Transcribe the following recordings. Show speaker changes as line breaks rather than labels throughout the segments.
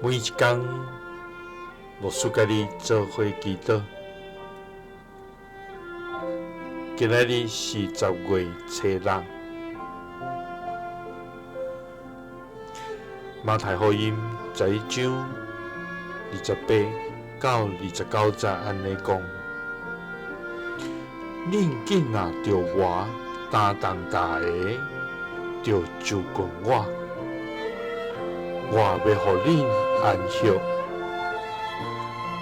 每一天，牧师甲你做伙祈祷。今仔日是10月初6，马太福音11章28到29节安尼讲：恁紧啊，着我担当大个，着就近我，我要互恁安息。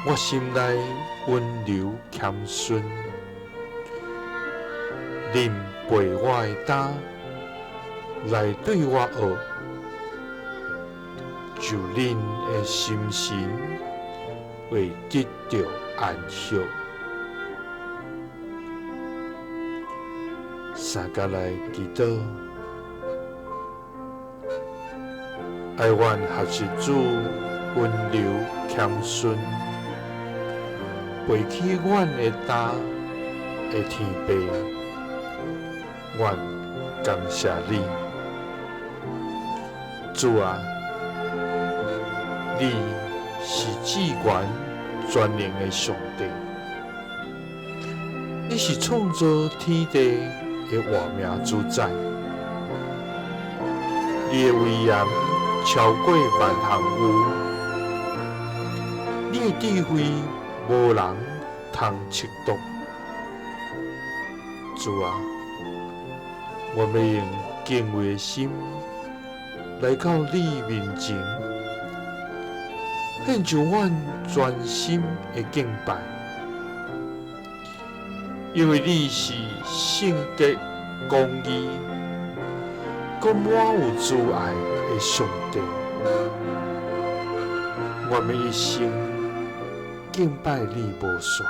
我心内温柔谦顺，恁背我的担来对我学，就恁的心神会得到安息。三甲来祈祷，爱阮学习主温柔谦顺，背起阮的担的天父，阮感谢你，主啊，你是至源全能的上帝，你是创造天地的活命主宰，你的威严超过万项有，你的智慧无人通测度。主啊，我要用敬畏的心来到你面前，献上阮全心的敬拜，因为你是圣洁、公义、佮满有慈爱的上帝。我们一生敬拜你无煞。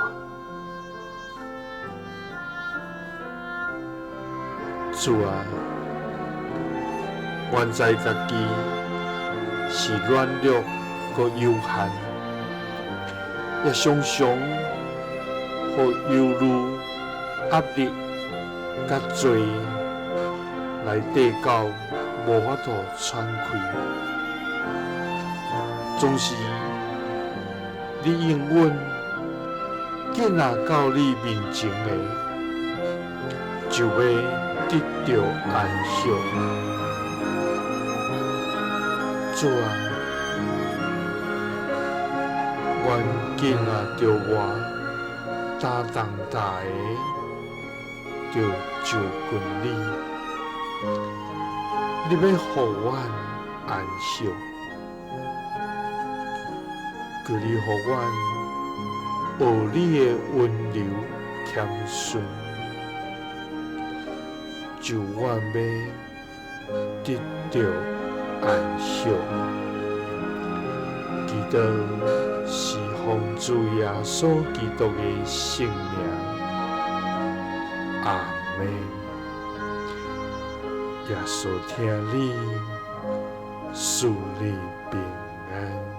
主啊，阮知家己是软弱佮有限，也常常互忧虑、压力甲罪来底到无法度喘气，总是你应允紧啊到你面前的，就要得到安息。主啊，阮紧啊着我担当大个，着就近你，你要互阮安息，求你互阮学你的温柔谦顺，就阮要得到安息。祈祷是奉主耶稣基督的圣名，阿们。耶稣听你，赐你平安。